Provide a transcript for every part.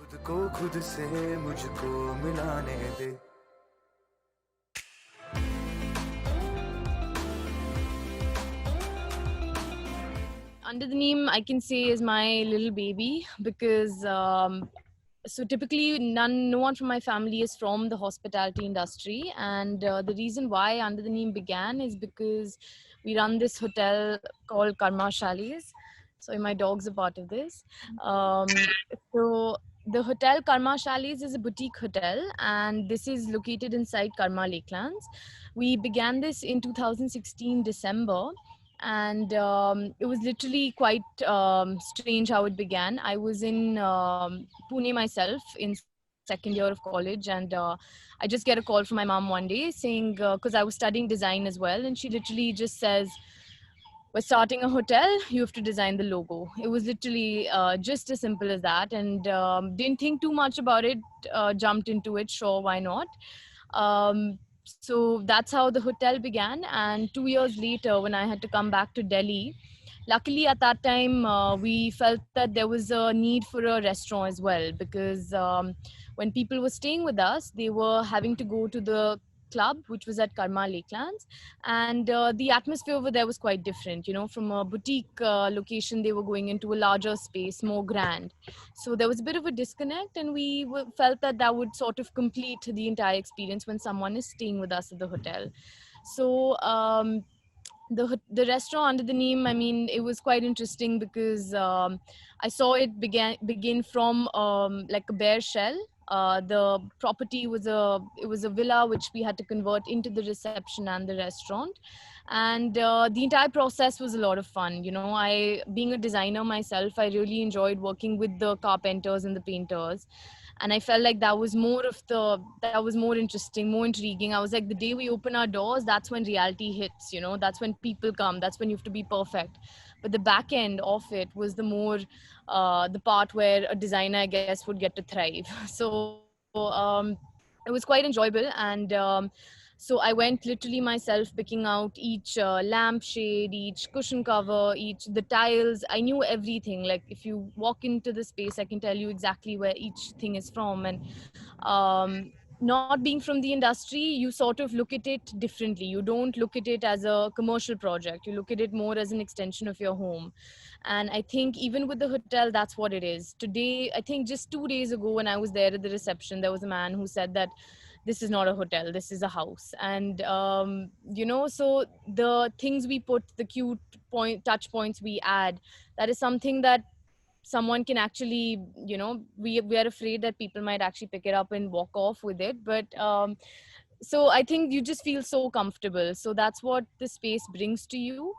खुद को खुद से मुझको मिलाने दे. Under the Neem, I can say, is my little baby because so typically no one from my family is from the hospitality industry, and the reason why Under the Neem began is because we run this hotel called Karma Chalets. So my dog's a part of this. So the hotel Karma Chalets is a boutique hotel, and this is located inside Karma Lakelands. We began this in 2016 December, and it was literally quite strange how it began. I was in Pune myself in second year of college, and I just get a call from my mom one day saying, because I was studying design as well, and she literally just says, we're starting a hotel, you have to design the logo. It was literally just as simple as that, and didn't think too much about it, jumped into it, sure, why not. So that's how the hotel began. And 2 years later, when I had to come back to Delhi, luckily at that time, we felt that there was a need for a restaurant as well, because when people were staying with us, they were having to go to the club, which was at Karma Lakelands, and the atmosphere over there was quite different. You know, from a boutique location, they were going into a larger space, more grand. So there was a bit of a disconnect, and we felt that that would sort of complete the entire experience when someone is staying with us at the hotel. So the restaurant Under the Neem, I mean, it was quite interesting because I saw it begin from like a bare shell. The property was a villa which we had to convert into the reception and the restaurant, and the entire process was a lot of fun. You know, I, being a designer myself, I really enjoyed working with the carpenters and the painters, and I felt like that was more interesting, more intriguing. I was like, the day we open our doors, that's when reality hits. You know, that's when people come, that's when you have to be perfect. But the back end of it was the part where a designer, I guess, would get to thrive. So it was quite enjoyable, and so I went literally myself picking out each lamp shade, each cushion cover, each the tiles. I knew everything. Like, if you walk into the space, I can tell you exactly where each thing is from. And not being from the industry, you sort of look at it differently. You don't look at it as a commercial project. You look at it more as an extension of your home. And I think even with the hotel, that's what it is. Today, I think just 2 days ago, when I was there at the reception, there was a man who said that this is not a hotel, this is a house. And you know, so the things we put, the cute touch points we add, that is something that someone can actually, you know, we are afraid that people might actually pick it up and walk off with it. But so I think you just feel so comfortable. So that's what the space brings to you.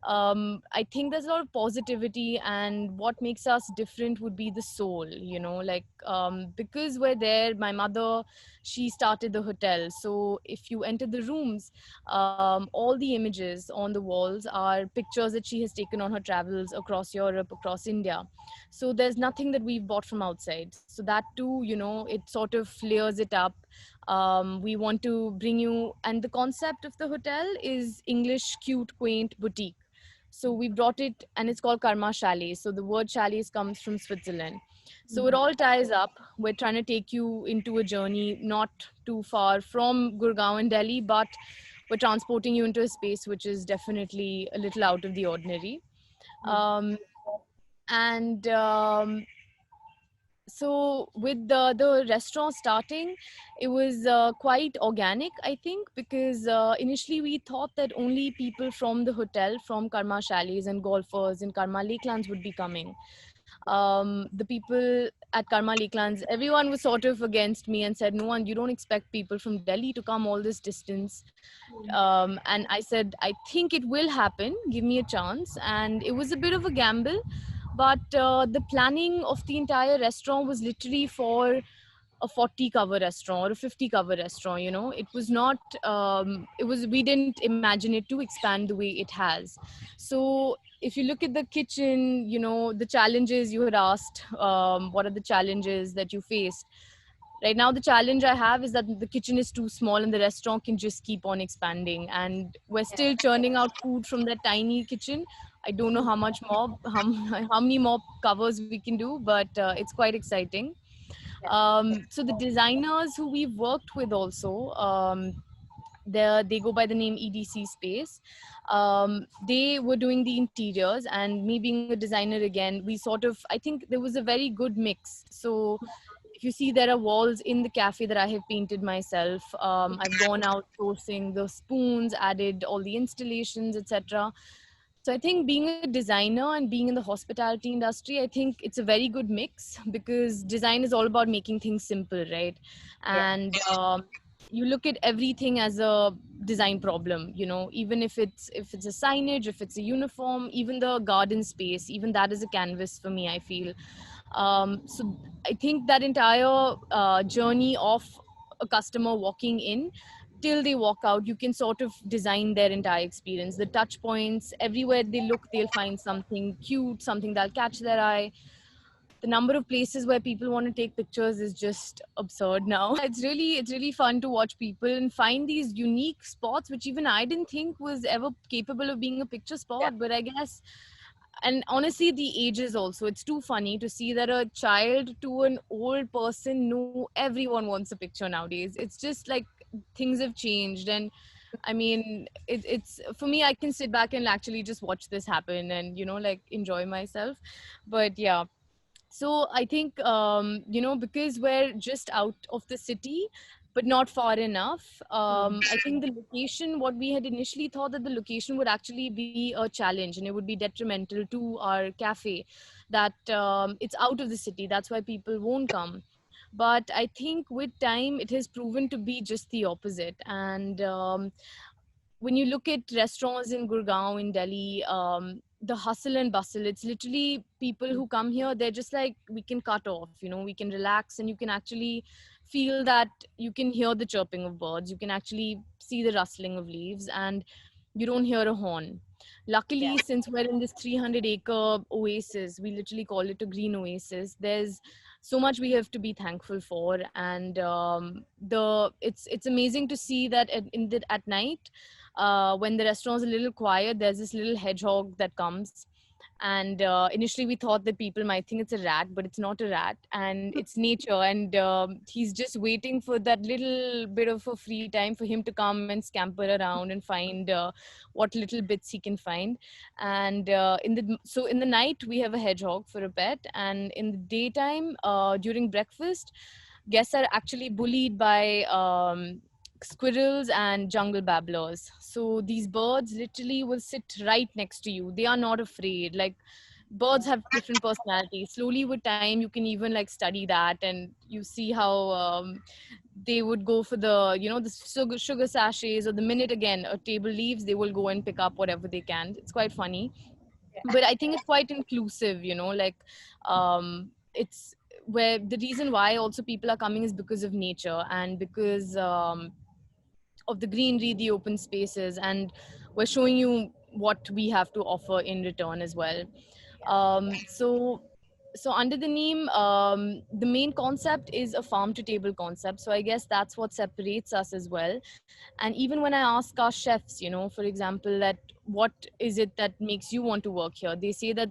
I think there's a lot of positivity, and what makes us different would be the soul, you know, like because we're there. My mother, she started the hotel, so if you enter the rooms, all the images on the walls are pictures that she has taken on her travels across Europe, across India. So there's nothing that we've bought from outside. So that too, you know, it sort of layers it up. We want to bring you, and the concept of the hotel is English, cute, quaint, boutique. So we brought it, and it's called Karma Chalet. So the word chalets comes from Switzerland. So it all ties up. We're trying to take you into a journey not too far from Gurgaon and Delhi, but we're transporting you into a space which is definitely a little out of the ordinary. Um, and So with the restaurant starting, it was quite organic, I think, because initially we thought that only people from the hotel, from Karma Chalets and golfers in Karma Lakelands would be coming. The people at Karma Lakelands, everyone was sort of against me and said, no one, you don't expect people from Delhi to come all this distance. And I said, I think it will happen, give me a chance. And it was a bit of a gamble, but the planning of the entire restaurant was literally for a 40 cover restaurant or a 50 cover restaurant. You know, it was not we didn't imagine it to expand the way it has. So if you look at the kitchen, you know, the challenges you had asked, what are the challenges that you faced? Right now, the challenge I have is that the kitchen is too small and the restaurant can just keep on expanding. And we're still churning out food from that tiny kitchen. I don't know how much more, how many more covers we can do, but it's quite exciting. So the designers who we've worked with also, they go by the name EDC Space. They were doing the interiors, and me being a designer again, we sort of, I think there was a very good mix. So if you see, there are walls in the cafe that I have painted myself. I've gone out sourcing the spoons, added all the installations, etc. So I think being a designer and being in the hospitality industry, I think it's a very good mix, because design is all about making things simple, right? Yeah. And you look at everything as a design problem, even if it's a signage, if it's a uniform, even the garden space, even that is a canvas for me, I feel. So I think that entire journey of a customer walking in till they walk out, you can sort of design their entire experience. The touch points, everywhere they look, they'll find something cute, something that'll catch their eye. The number of places where people want to take pictures is just absurd now. It's really fun to watch people and find these unique spots which even I didn't think was ever capable of being a picture Yeah. spot. But I guess, and honestly, the ages also, it's too funny to see that a child to an old person, no, everyone wants a picture nowadays. It's just like things have changed. And I mean, it's for me, I can sit back and actually just watch this happen and like enjoy myself. But yeah, so I think because we're just out of the city but not far enough. I think the location, what we had initially thought, that the location would actually be a challenge and it would be detrimental to our cafe, that it's out of the city, that's why people won't come. But I think with time it has proven to be just the opposite. And when you look at restaurants in Gurgaon, in Delhi, the hustle and bustle, it's literally people who come here, they're just like, we can cut off, we can relax, and you can actually feel that, you can hear the chirping of birds, you can actually see the rustling of leaves, and you don't hear a horn. Yeah. Luckily, since we're in this 300-acre oasis, we literally call it a green oasis, there's so much we have to be thankful for. And it's amazing to see that at night, when the restaurant's a little quiet, there's this little hedgehog that comes. And initially, we thought that people might think it's a rat, but it's not a rat, and it's nature. And he's just waiting for that little bit of a free time for him to come and scamper around and find what little bits he can find. And in the night, we have a hedgehog for a pet, and in the daytime, during breakfast, guests are actually bullied by squirrels and jungle babblers. So these birds literally will sit right next to you. They are not afraid. Like, birds have different personalities. Slowly with time, you can even like study that, and you see how they would go for the sugar sachets, or the minute again a table leaves, they will go and pick up whatever they can. It's quite funny. But I think it's quite inclusive, like it's where the reason why also people are coming is because of nature, and because of the greenery, the open spaces, and we're showing you what we have to offer in return as well. So under the Neem, the main concept is a farm to table concept. So I guess that's what separates us as well. And even when I ask our chefs, for example, that what is it that makes you want to work here, they say that,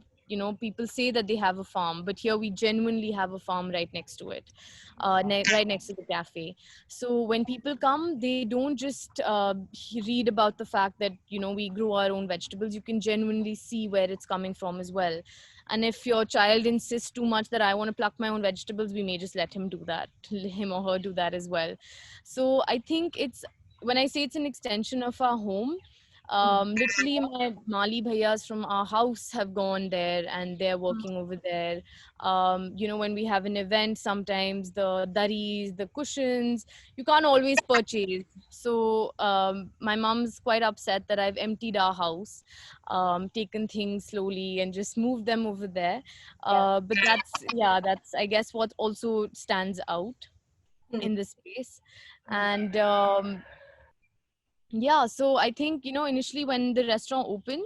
people say that they have a farm, but here we genuinely have a farm right next to it, right next to the cafe. So when people come, they don't just read about the fact that, we grow our own vegetables. You can genuinely see where it's coming from as well. And if your child insists too much that I want to pluck my own vegetables, we may just let him do that, him or her do that as well. So I think when I say it's an extension of our home, literally my Mali bhaiyas from our house have gone there and they're working over there. When we have an event, sometimes the daris, the cushions, you can't always purchase. So my mom's quite upset that I've emptied our house, taken things slowly and just moved them over there. Yeah. But that's I guess what also stands out Hmm. in the space. Hmm. And Yeah, so I think, initially when the restaurant opened,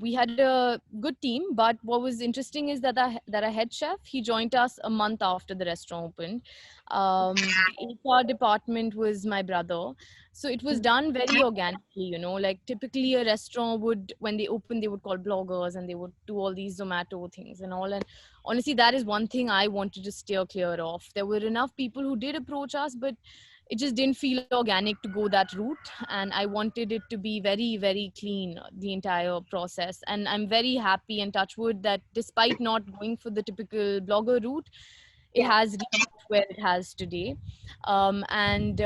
we had a good team. But what was interesting is that our head chef, he joined us a month after the restaurant opened. The HR department was my brother. So it was done very organically, like typically a restaurant would, when they open, they would call bloggers and they would do all these Zomato things and all. And honestly, that is one thing I wanted to steer clear of. There were enough people who did approach us, but it just didn't feel organic to go that route, and I wanted it to be very, very clean, the entire process. And I'm very happy and touch wood that despite not going for the typical blogger route, it Yeah. has reached where it has today. And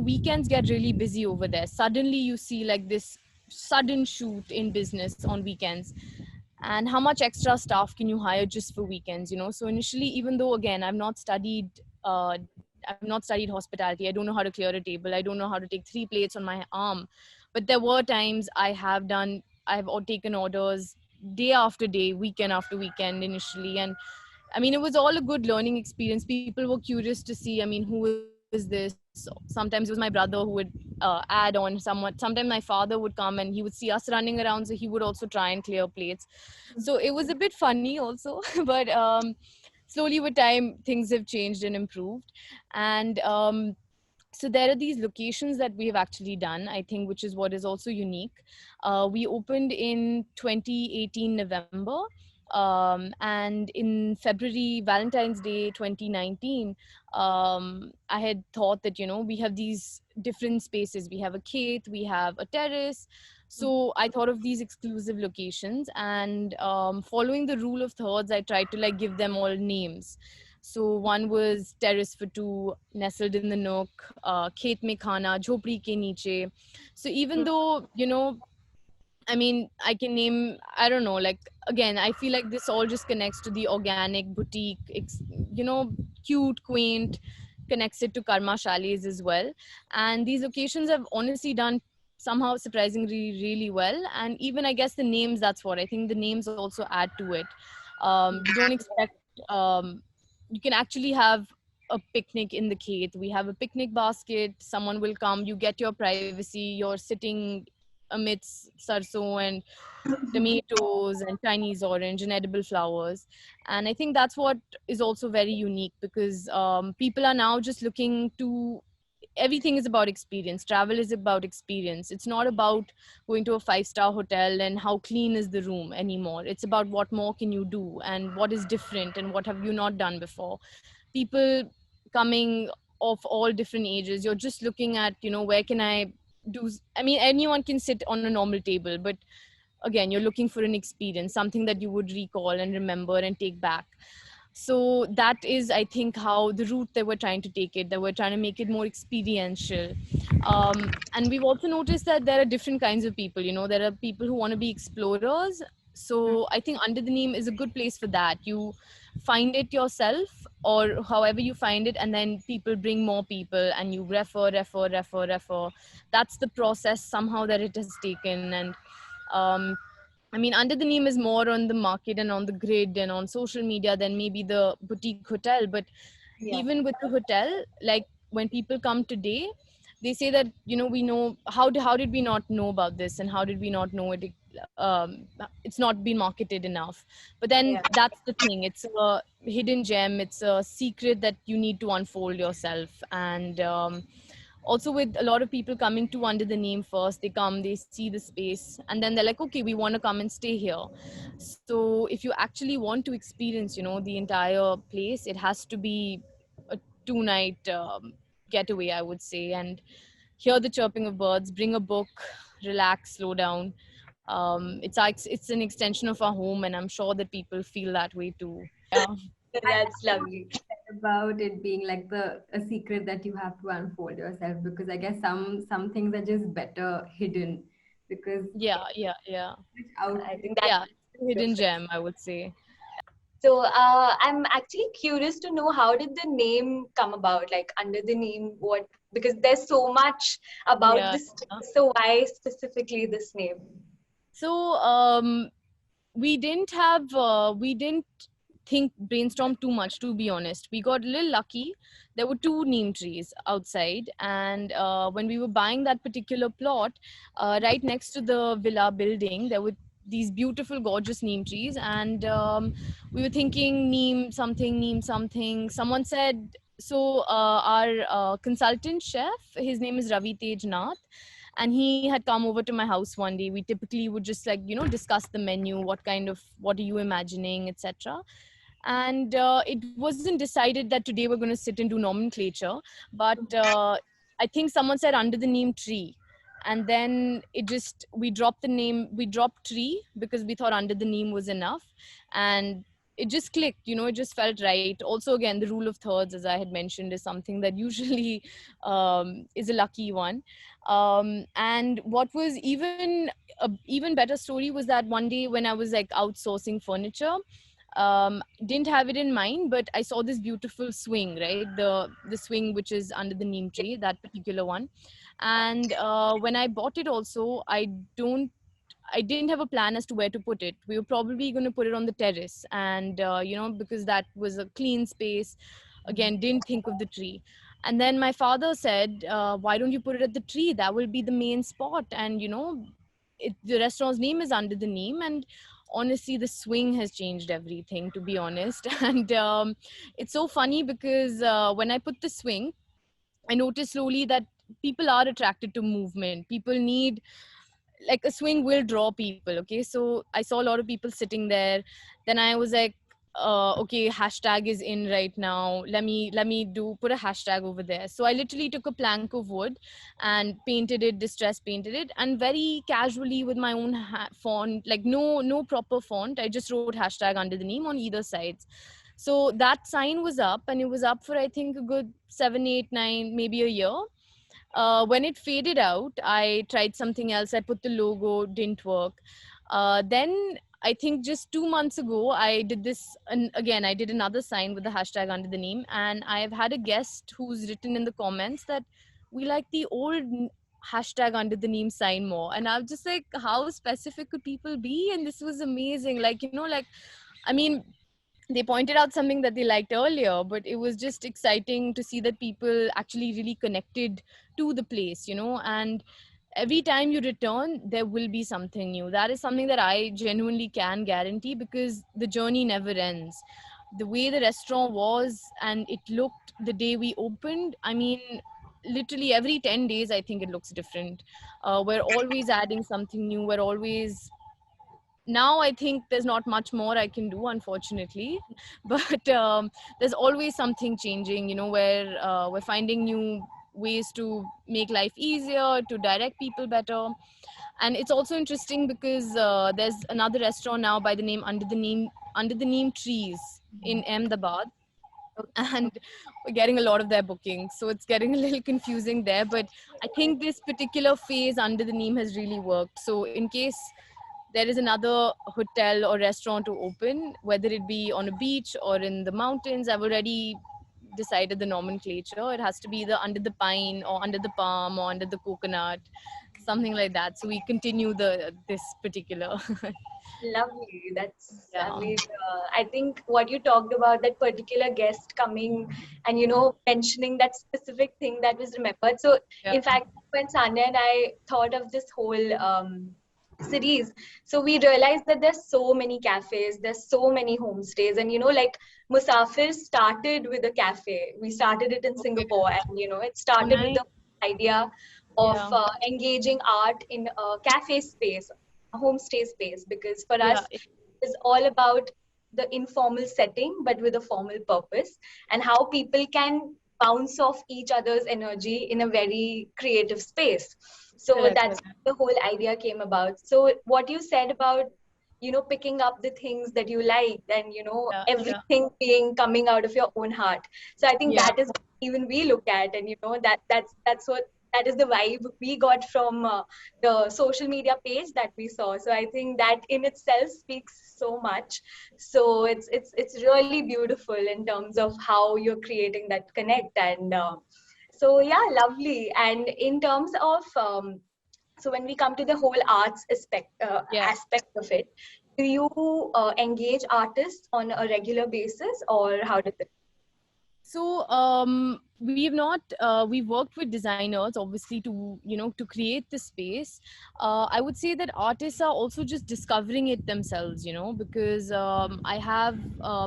weekends get really busy over there. Suddenly you see like this sudden shoot in business on weekends, and how much extra staff can you hire just for weekends? So initially, even though again I've not studied hospitality, I don't know how to clear a table, I don't know how to take 3 plates on my arm, but there were times I've taken orders day after day, weekend after weekend initially. And I mean, it was all a good learning experience. People were curious to see, I mean, who is this? Sometimes it was my brother who would add on someone. Sometimes my father would come and he would see us running around, so he would also try and clear plates. So it was a bit funny also, but slowly with time, things have changed and improved. And so there are these locations that we have actually done, I think, which is what is also unique. We opened in 2018 November, and in February, Valentine's Day 2019, I had thought that, we have these different spaces. We have a Kate, we have a terrace. So I thought of these exclusive locations, and following the rule of thirds, I tried to like give them all names. So one was Terrace for Two, Nestled in the Nook, Khet Mein Khana, Jhopri Ke Niche. So even though, I mean, I can name, I don't know, like, again, I feel like this all just connects to the organic boutique, cute, quaint, connects it to Karma Chalets as well. And these locations have honestly done somehow surprisingly really well. And even, I guess, the names, that's what I think the names also add to it. You don't expect, um, you can actually have a picnic in the Kate. We have a picnic basket, someone will come, you get your privacy, you're sitting amidst sarso and tomatoes and Chinese orange and edible flowers. And I think that's what is also very unique, because people are now just looking to, everything is about experience. Travel is about experience. It's not about going to a 5-star hotel and how clean is the room anymore. It's about what more can you do and what is different and what have you not done before. People coming of all different ages, you're just looking at, where can I do. I mean, anyone can sit on a normal table, but again, you're looking for an experience, something that you would recall and remember and take back. So that is, I think, how the route they were trying to take it. They were trying to make it more experiential. And we've also noticed that there are different kinds of people. There are people who want to be explorers. So I think Under the Neem is a good place for that. You find it yourself, or however you find it, and then people bring more people and you refer. That's the process somehow that it has taken. And um, I mean, Under the Neem is more on the market and on the grid and on social media than maybe the boutique hotel. But Yeah. even with the hotel, like when people come today, they say that, we know, how did we not know about this, and how did we not know it? It's not been marketed enough. But then Yeah. that's the thing. It's a hidden gem. It's a secret that you need to unfold yourself. And also with a lot of people coming to Under the Neem, first they come, they see the space, and then they're like, okay, we want to come and stay here. So if you actually want to experience, the entire place, it has to be a 2-night getaway, I would say. And hear the chirping of birds, bring a book, relax, slow down. It's an extension of our home, and I'm sure that people feel that way too. Yeah. That's lovely. About it being like the a secret that you have to unfold yourself, because I guess some things are just better hidden because Yeah. it's out. I think that's Yeah, it's a hidden gem, I would say. so. I'm actually curious to know, how did the name come about? Like Under the Neem, what? Because there's so much about Yeah. this. So why specifically this name? So we didn't brainstorm too much, to be honest. We got a little lucky. There were two neem trees outside, and when we were buying that particular plot, right next to the villa building, there were these beautiful, gorgeous neem trees, and we were thinking neem something. Someone said, so our consultant chef, his name is Ravi Tej Nath, and he had come over to my house one day. We typically would just, like, discuss the menu, what are you imagining, etc. And it wasn't decided that today we're going to sit and do nomenclature, but I think someone said under the neem tree, and then we dropped tree because we thought under the neem was enough, and it just clicked. It just felt right. Also, again, the rule of thirds, as I had mentioned, is something that usually is a lucky one. And what was even better story was that one day when I was like outsourcing furniture, didn't have it in mind, but I saw this beautiful swing, right? The swing which is under the neem tree, that particular one. And when I bought it also, I didn't have a plan as to where to put it. We were probably going to put it on the terrace, and because that was a clean space. Again, didn't think of the tree. And then my father said, why don't you put it at the tree? That will be the main spot. And the restaurant's name is Under the Neem, and honestly, the swing has changed everything, to be honest. And it's so funny because when I put the swing, I noticed slowly that people are attracted to movement. People need, like, a swing will draw people. Okay, so I saw a lot of people sitting there. Then I was like, okay, hashtag is in right now, let me put a hashtag over there. So I literally took a plank of wood and painted it, distress painted it, and very casually with my own font, like no proper font, I just wrote hashtag Under the Neem on either sides. So that sign was up, and it was up for, I think, a good 7, 8, 9, maybe a year. When it faded out, I tried something else. I put the logo, didn't work. Then I think just 2 months ago, I did this, and again, I did another sign with the hashtag Under the Neem, and I've had a guest who's written in the comments that we like the old hashtag Under the Neem sign more. And I'm just like, how specific could people be? And this was amazing. Like, I mean, they pointed out something that they liked earlier, but it was just exciting to see that people actually really connected to the place, and every time you return, there will be something new. That is something that I genuinely can guarantee, because the journey never ends. The way the restaurant was and it looked the day we opened, I mean, literally every 10 days, I think it looks different. We're always adding something new. We're always, now I think there's not much more I can do, unfortunately, but there's always something changing, where we're finding new ways to make life easier, to direct people better. And it's also interesting because there's another restaurant now by the name Under the Neem Trees in Ahmedabad, and we're getting a lot of their bookings, so it's getting a little confusing there. But I think this particular phase Under the Neem has really worked. So in case there is another hotel or restaurant to open, whether it be on a beach or in the mountains, I've already decided the nomenclature. It has to be the under the pine or under the palm or under the coconut, something like that. So we continue this particular. Lovely. That's, Yeah. I mean, I think what you talked about, that particular guest coming and, mentioning that specific thing, that was remembered. So, Yeah. in fact, when Sanya and I thought of this whole series, so we realized that there's so many cafes, there's so many homestays, and, like Musafir started with a cafe. We started it in Singapore, and, it started with nice. the idea of Yeah. engaging art in a cafe space, a homestay space, because for us Yeah. it's all about the informal setting but with a formal purpose, and how people can bounce off each other's energy in a very creative space. So Correct. that's how the whole idea came about. So what you said about picking up the things that you like, and Yeah. everything being coming out of your own heart. So I think Yeah. that is what even we look at, and that's what, that is the vibe we got from the social media page that we saw. So I think that in itself speaks so much. So it's really beautiful in terms of how you're creating that connect. And so yeah, lovely. And in terms of so when we come to the whole arts aspect Yeah. of it, do you engage artists on a regular basis, or how does it? So we've worked with designers obviously to to create the space. I would say that artists are also just discovering it themselves, because I have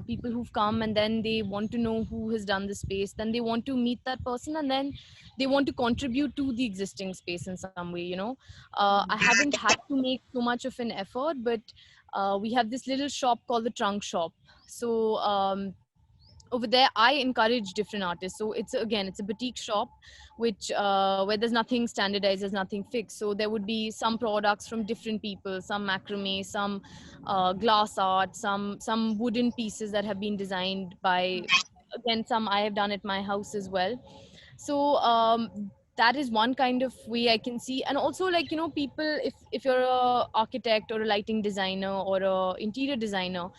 people who've come and then they want to know who has done the space, then they want to meet that person, and then they want to contribute to the existing space in some way, I haven't had to make so much of an effort, but we have this little shop called the Trunk Shop. So over there I encourage different artists. So it's a boutique shop which where there's nothing standardized, there's nothing fixed. So there would be some products from different people, some macrame, some glass art, some wooden pieces that have been designed by, again, some I have done at my house as well. So that is one kind of way I can see. And also, like, people, if you're a architect or a lighting designer or a interior designer,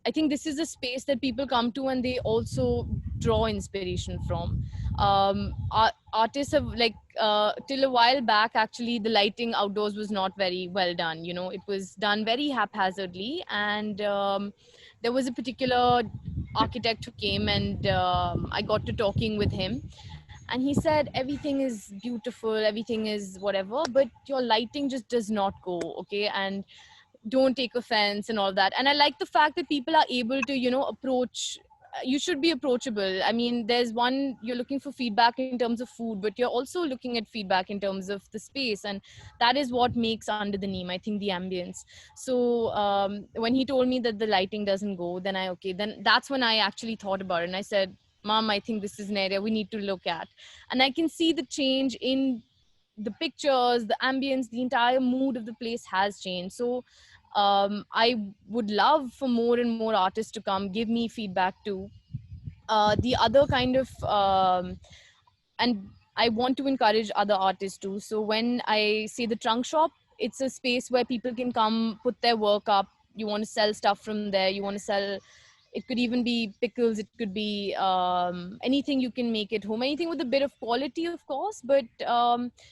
I think this is a space that people come to and they also draw inspiration from. Artists have, like, till a while back, actually, the lighting outdoors was not very well done. It was done very haphazardly. And there was a particular architect who came, and I got to talking with him. And he said, everything is beautiful, everything is whatever, but your lighting just does not go, okay? And don't take offense and all that. And I like the fact that people are able to approach. You should be approachable. I mean, there's one, you're looking for feedback in terms of food, but you're also looking at feedback in terms of the space, and that is what makes Under the Neem, I think, the ambience. So when he told me that the lighting doesn't go, then that's when I actually thought about it, and I said, Mom, I think this is an area we need to look at. And I can see the change in the pictures, the ambience, the entire mood of the place has changed. So I would love for more and more artists to come, give me feedback too. The other kind of, and I want to encourage other artists too. So when I say the Trunk Shop, it's a space where people can come, put their work up. You want to sell stuff from there. You want to sell, it could even be pickles. It could be anything you can make at home, anything with a bit of quality, of course, but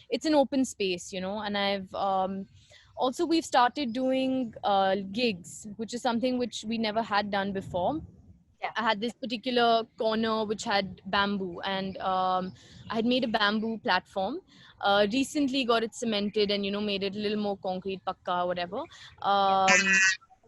it's an open space, and also, we've started doing gigs, which is something which we never had done before. Yeah. I had this particular corner which had bamboo, and I had made a bamboo platform. Recently got it cemented and made it a little more concrete, pakka, whatever.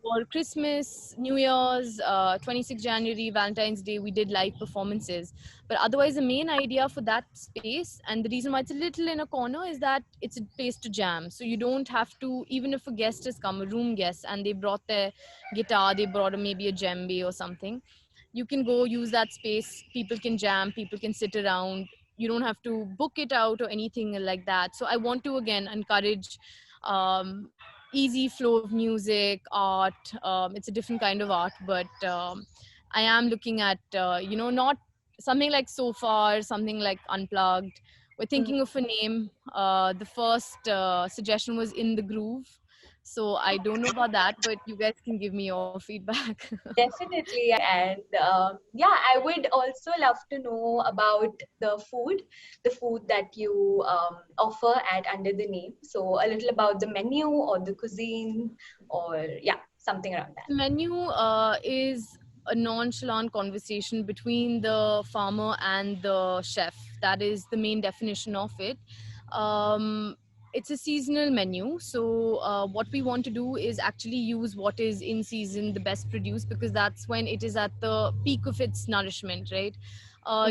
For Christmas, New Year's, 26th January, Valentine's Day, we did live performances. But otherwise, the main idea for that space, and the reason why it's a little in a corner, is that it's a place to jam. So you don't have to, even if a guest has come, a room guest, and they brought their guitar, they brought maybe a djembe or something, you can go use that space. People can jam, people can sit around. You don't have to book it out or anything like that. So I want to, again, encourage um, easy flow of music, art. It's a different kind of art, but I am looking at, not something like Sofa or something like Unplugged. We're thinking of a name. The first suggestion was In the Groove. So I don't know about that, but you guys can give me your feedback. Definitely. And yeah, I would also love to know about the food that you offer at Under the Neem. So a little about the menu or the cuisine, or yeah, something around that. The menu is a nonchalant conversation between the farmer and the chef. That is the main definition of it. Um, it's a seasonal menu. So what we want to do is actually use what is in season, the best produce, because that's when it is at the peak of its nourishment, right?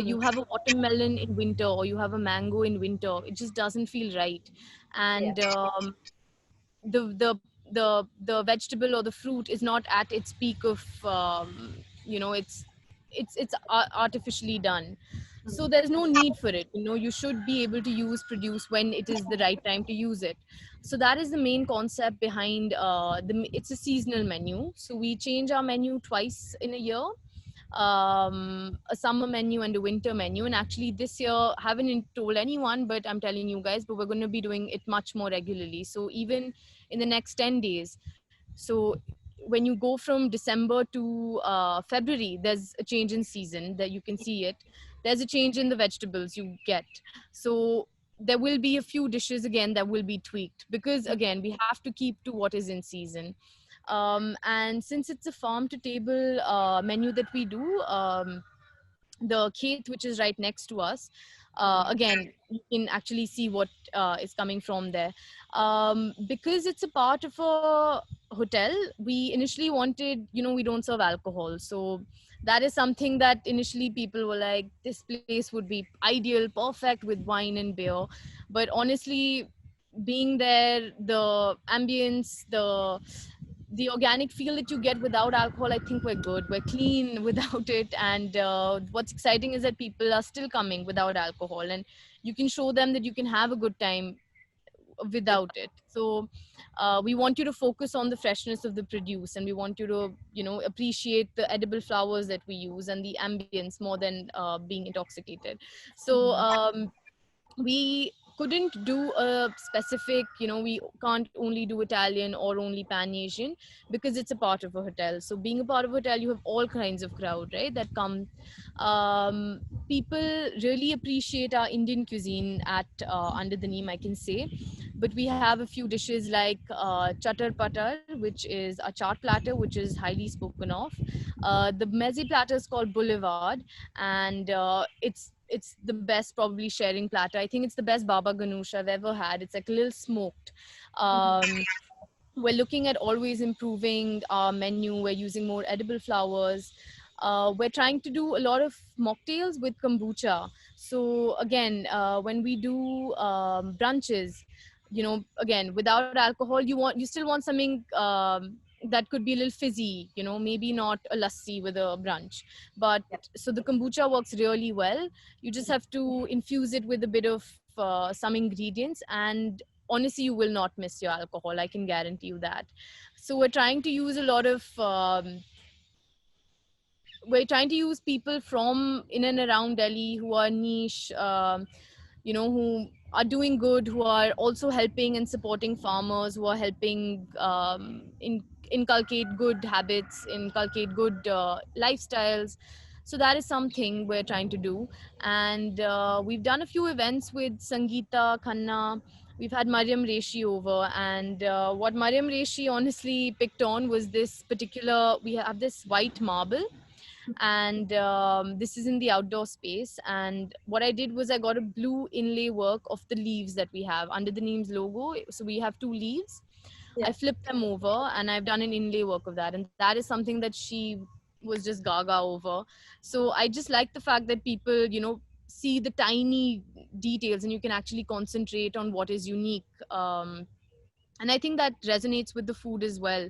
You have a watermelon in winter or you have a mango in winter, it just doesn't feel right. And the vegetable or the fruit is not at its peak of it's artificially done. So there's no need for it. You should be able to use produce when it is the right time to use it. So that is the main concept behind it's a seasonal menu. So we change our menu twice in a year, a summer menu and a winter menu. And actually this year, haven't told anyone, but I'm telling you guys, but we're going to be doing it much more regularly. So even in the next 10 days, so when you go from December to February, there's a change in season that you can see it. There's a change in the vegetables you get. So there will be a few dishes again that will be tweaked, because again, we have to keep to what is in season. And since it's a farm to table menu that we do, the khet which is right next to us, again you can actually see what is coming from there. Because it's a part of a hotel, we initially wanted, we don't serve alcohol, so that is something that initially people were like, this place would be ideal, perfect with wine and beer. But honestly, being there, the ambience, the organic feel that you get without alcohol, I think we're good. We're clean without it. And what's exciting is that people are still coming without alcohol, and you can show them that you can have a good time without it. So we want you to focus on the freshness of the produce, and we want you to, appreciate the edible flowers that we use and the ambience more than being intoxicated. So we couldn't do a specific, we can't only do Italian or only pan Asian, because it's a part of a hotel. So being a part of a hotel, you have all kinds of crowd, right, that come. People really appreciate our Indian cuisine at Under the Neem, I can say. But we have a few dishes like chatar patar, which is a chaat platter, which is highly spoken of. The meze platter is called boulevard, and it's the best probably sharing platter. I think it's the best baba ganoush I've ever had. It's like a little smoked. We're looking at always improving our menu. We're using more edible flowers. We're trying to do a lot of mocktails with kombucha. So again, when we do brunches, again, without alcohol, you still want something that could be a little fizzy, maybe not a lassi with a brunch. But so the kombucha works really well. You just have to infuse it with a bit of some ingredients, and honestly, you will not miss your alcohol. I can guarantee you that. So we're trying to use people from in and around Delhi who are niche, who are doing good, who are also helping and supporting farmers, who are helping inculcate good habits, inculcate good lifestyles. So that is something we're trying to do. And we've done a few events with Sangeeta Khanna. We've had Mariam Reshi over, and what Mariam Reshi honestly picked on was we have this white marble, and this is in the outdoor space. And what I did was I got a blue inlay work of the leaves that we have under the Neem's logo. So we have two leaves. I flipped them over, and I've done an inlay work of that, and that is something that she was just gaga over. So I just like the fact that people, see the tiny details, and you can actually concentrate on what is unique. And I think that resonates with the food as well.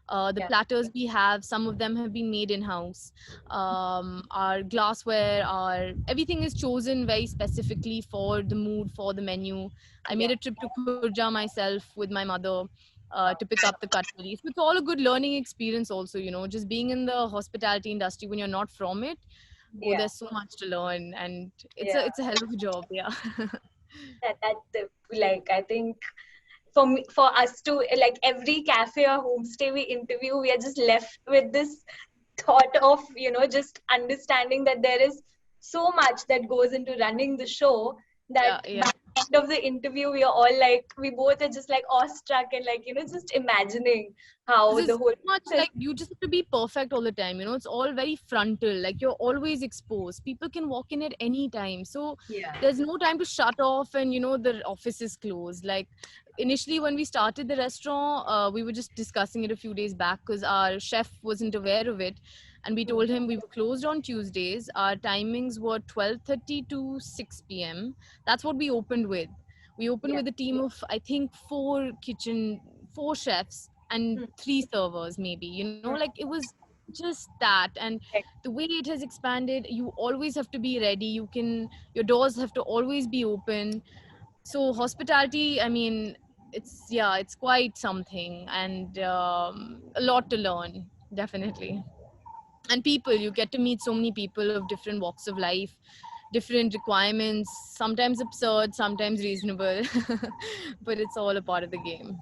The platters we have, some of them have been made in house. Our glassware, our everything is chosen very specifically for the mood, for the menu. I made a trip to Khurja myself with my mother to pick up the cutlery. So it's all a good learning experience also, just being in the hospitality industry when you're not from it. Oh, there's so much to learn, and it's a hell of a job. Yeah. Like, I think for us to, like, every cafe or homestay we interview, we are just left with this thought of, just understanding that there is so much that goes into running the show, that by the end of the interview, we are all like, we both are just like awestruck, and like, just imagining how the whole much like you just have to be perfect all the time. It's all very frontal, like you're always exposed. People can walk in at any time, so there's no time to shut off, and the office is closed. Like initially when we started the restaurant, we were just discussing it a few days back because our chef wasn't aware of it, and we told him we were closed on Tuesdays. Our timings were 12:30 to 6 p.m. That's what we opened with. We opened with a team of, I think, 4 chefs and 3 servers, maybe. Like it was just that. And the way it has expanded, you always have to be ready. Your doors have to always be open. So hospitality, I mean, it's quite something, and a lot to learn, definitely. And people, you get to meet so many people of different walks of life, different requirements, sometimes absurd, sometimes reasonable. But it's all a part of the game.